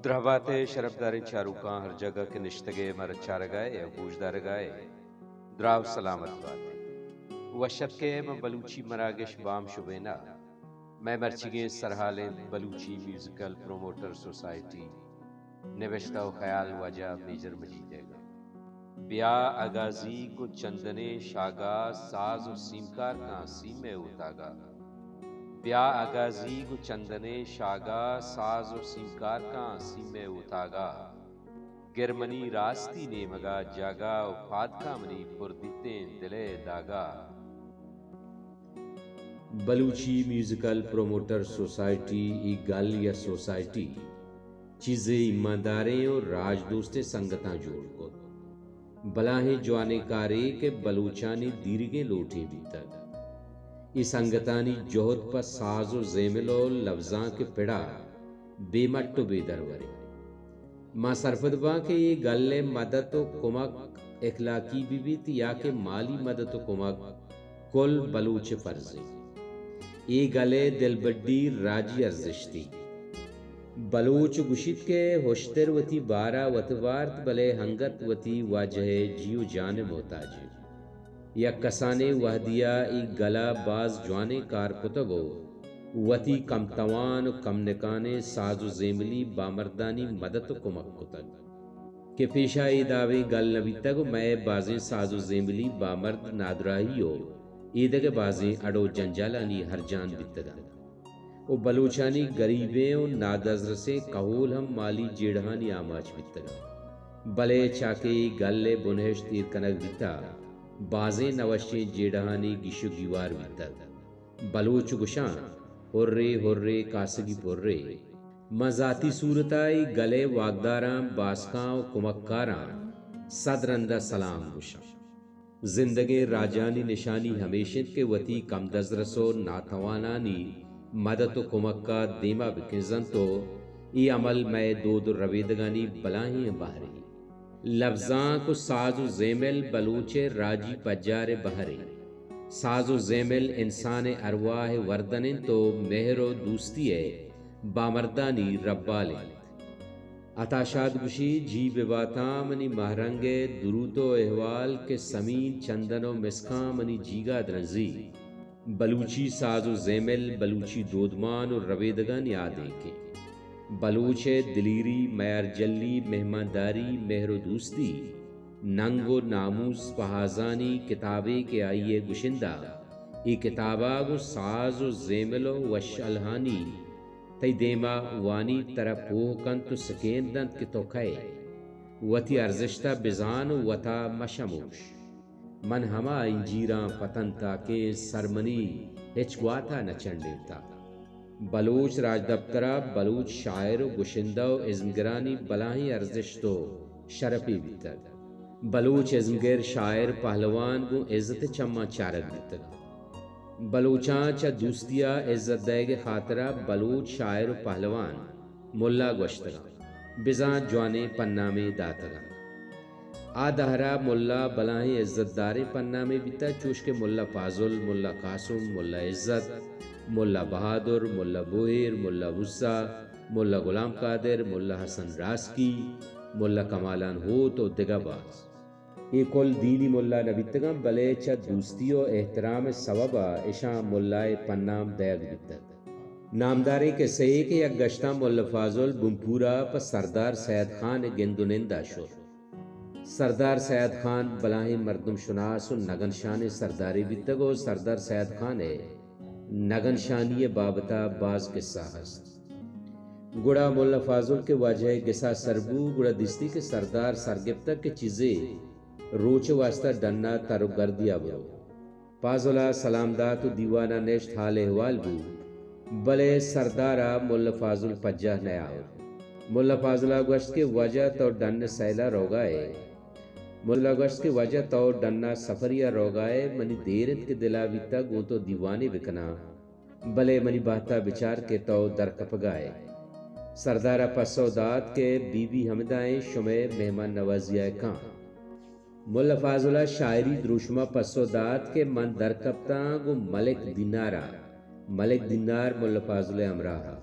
درہباتے شرفداریں چاروکاں ہر جگہ کے نشتگے مر چارگائے یا گوشدارگائے دراو سلامت باتے وشت کے میں بلوچی مراگش بام شبینا میں مرچگیں سرحالیں بلوچی میوزکل پروموٹر سوسائٹی نوشتہ و خیال وجہ میجر مجید ہے بیا اگازی کو چندنیں شاگہ ساز و سیمکار کا سیمے اوتاگا بیا اگازی کو چندنیں شاگہ ساز و سیمکار کا سیمے اوتاگا گرمنی راستی نیمگا جاگہ و پادکا منی پر دیتیں دلے داگا بلوچی میوزکل پروموٹر سوسائٹی ای گل یا سوسائٹی چیزے ایمانداریں اور راجدوستیں سنگتاں جوڑ کو بلاھیں جوانیں کارے کے بلوچانی دیریگیں لوٹے بیتگ ای سنگتانی جوہد پا ساز و زیمل و لبزانک پڑا بے مٹ و بے درورے ماں سرپد باں کے یہ گلے مدد و کمک اخلاقی بھی بیت یا کہ مالی مدد و کمک کل بلوچ فرضی یہ گلے دل بڈی راجی ارزشتی بلوچ گشت کے ہوشتر وتی بارہ وتوارت بلے ہنگت وتی واجہ جیو جان محتاج یا کسانے وحدیہ ای گلا باز جوانے کار کتگو وتی کم توان و کم نکانے ساز و زیملی بامردانی مدد و کمک کتگ کہ پیشہ ای دعوے گل نبی تگ میں بازیں ساز و زیملی بامرد نادراہی ہو ایدگ بازیں اڑو جنجالانی ہر جان بیتگا او بلوچانی غریبیں و نادزر سے قہول ہم مالی جیڑہانی آماچ بیتگا بلے چاکے گلے بنہش تیر کنگ بیتا بازیں نوشیں جیڑہانی گیشو گیوار بیتگ بلوچ گشاں ہرے ہرے کاسگی پرے مذاتی صورتائی گلے واگداراں باسکاں و کمکاراں صدرندہ سلام گشاں زندگی راجانی نشانی ہمیشت کے وتی کم دزرسو ناتوانانی مدد و کمک کا دیما بکنزن تو ای عمل میں دود رویدگانی بلاھیں بہرے لبزانک و ساز و زیمل بلوچ راجی پجار بہرے ساز و زیمل انسان ارواح وردنن تو مہر و دوستی ہے بامردانی ربال عطاشاد گشی جی بباتاں منی مہرنگ درود و احوال کے سمین چندن و مسکاں منی جیگا درنزی بلوچی ساز و زیمل بلوچی دودمان و رویدگان یادیں کے بلوچ دلیری میار جلی مہمانداری مہر و دوستی ننگ و ناموس پہازانی کتابیں کے آئیے گشندہ ای کتاباں و ساز و زیمل و وش الہانی تی دیما وانی طرح پوہ کن تو سکیندند کی تو کھائے وتی ارزشتہ بزان و وطا مشموش من ہما انجیراں پتن تاکہ سرمنی ہچگواتا نہ چنڈیتا بلوچ راج دفترہ بلوچ شاعر و گشندہ و ازمگرانی بلاھیں ارزشتو شرپی بیتگ بلوچ ازمگر شاعر پہلوان گو عزت چمہ چارک بیتگ بلوچاں چا دوستیہ عزت دے گے خاطرہ بلوچ شاعر و پہلوان ملا گوشتگا بزاں جوانے پنامے داتگا آدہرا ملا بلاھیں عزت دارے پنامے بیتا چوش کے ملا فاضل ملا قاسم ملا عزت ملا بہادر ملا بوہر ملا وسا ملا غلام قادر ملا حسن راسکی ملا کمالان ہو تو دگا باز یہ کل دینی ملا نبیتگاں بلے چا دوستی و احترام سببا اشاں ملائے پنام دیگ بیتگ نامداریں کے سہے کے یک گشتہ ملا فاضل بمپورا پا سردار سید خان گندونندہ شد سردار سید خان بلاھیں مردم شناس و نگن شان سرداری بیتگ و سردار سید خان نگن شانی بابتا باز قصہ ہست گڑا ملا فاضل کے واجہ گسا سربو گڑا دستی کے سردار سرگپتہ کے چیزے روچ واسطہ ڈننا تر گردیا برو فاضلہ سلامدات و دیوانہ نشت حال احوال بو بلے سردارہ ملا فاضل پجہ نیا ہو ملا فاضلہ گوشت کے وجہ تو ڈن سیلہ روگائے ملا گوشت کے وجہ تو ڈننا سفریہ روگائے منی دیرت کے دلاوی تک وہ تو دیوانے بکنا بلے منی باتا بچار کے تو در کپگائے سردارہ پسودات کے بی بی حمدائیں شمع مہمان نوازیہ کان ملا فاضلہ شاعری دروشمہ پسودات کے من در کپتاں گو ملک دینارہ ملک دینار ملا فاضل امراہا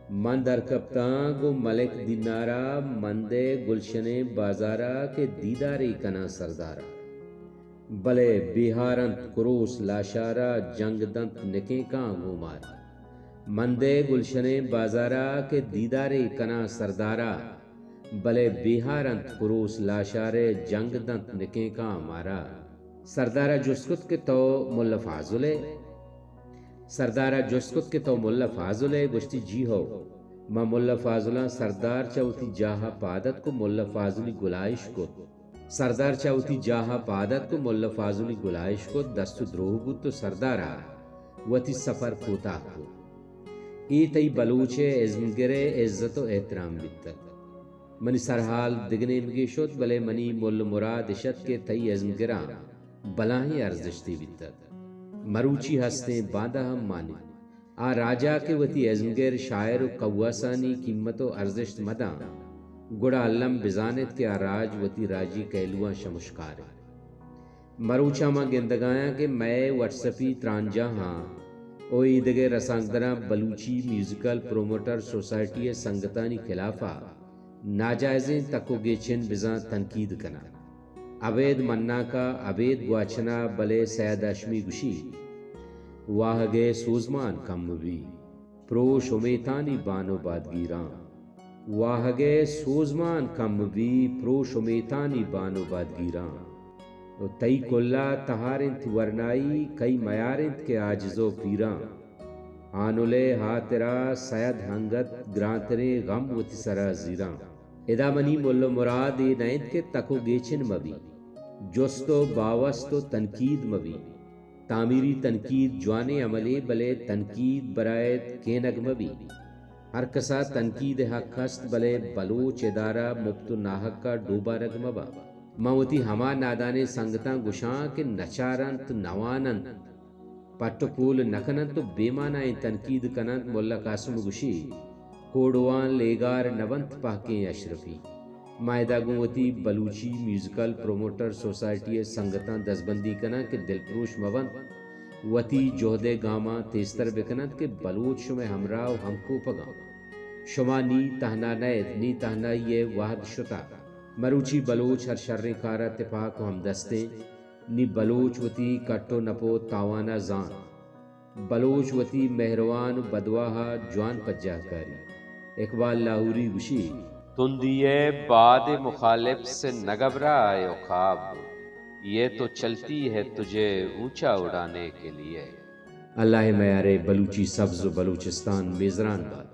من در کپتاں گو ملک دینارا مندے گلشن بازارا کے دیدارے کنا سردارا بلے بیہارنت کروس لاشارا جنگ دنت نکیں کاں گو مارا مندے گلشن بازارا کے دیدارے کنا سردارا بلے بیہارنت کروس لاشارے جنگ دنت نکیں کاں مارا سردارا جسکت کے تو ملا فاضلے سردارا جسکت کے تو ملا فاضلے گشتی جی ہو ما ملا فاضلہ سردار چاوتی جاہا پادت کو ملا فاضلی گلائش کو سردار چاوتی جاہا پادت کو ملا فاضلی گلائش کو دست دروہ بود تو سردارا وتی سفر کوتا کو ای تی بلوچے ازمگرے عزت و احترام بیتگ منی سرحال دگنے مگی شد بلے منی مل مراد اشت کے تی ازمگران بلاھیں ارزشتی بیتگ مروچی ہستیں باندہ ہم مانی آ راجا کے وتی ازمگر شاعر و قواسانی قیمت و ارزشت مدان گڑا علم بزانت کے آراج وتی راجی کہلوان شمشکارے مروچا ماں گندگایاں کے میں وٹسپی ترانجا ہاں اوئی دگے رسانگدراں بلوچی میوزکل پروموٹر سوسائٹی سنگتانی خلافہ ناجائزیں تکو گیچن بزاں تنقید کنا عبید منا کا عبید گواچنا بلے سید اشمی گشی واہ گے سوزمان کم بھی پروش امیتانی بانو بادگیراں واہ گے سوزمان کم بھی پروش امیتانی بانو بادگیراں تئی کلا تہارنت ورنائی کئی میارنت کے آجزو پیراں آنولے ہاترا سید ہنگت گرانترے غم وتی سرا زیراں ادا منی ملو مراد نائنت کے تکو گیچن مبی جستو باوستو تنقید مبی تعمیری تنقید جوانے عملے بلے تنقید برائے کینگ مبی ہر کسا تنقید حق ہست بلے بلوچ ادارہ مبتو ناحق کا ڈوبا رگ مبا موتی ہما نادانے سنگتاں گشاں کے نچارنت نواننت پٹکول نکننت بیمانائیں تنقید کننت ملا قاسم گشی کوڑوان لیگار نونت پاکیں اشرفی مائدہ گوتی بلوچی میوزکل پروموٹر سوسائٹی سنگتاں دزبندی کنا کہ دلپروش موند وتی جوہدے گاما تیستر بکنند کہ بلوچ شمع ہمراہ ہم کو پگا شما نی تہنا نیت نی تہنا یہ واحد شتا مروچی بلوچ ہر شرن کارا اتفاق و ہم دستیں نی بلوچ وتی کٹو نپو تاوانا زان بلوچ وتی مہروان بدواہا جوان پجاہ کاری اقبال لاہوری گشی تندیے باد مخالف سے نہ گھبرائے او خواب یہ تو چلتی ہے تجھے اونچا اڑانے کے لیے اللہ معیار بلوچی سبز و بلوچستان میزران باد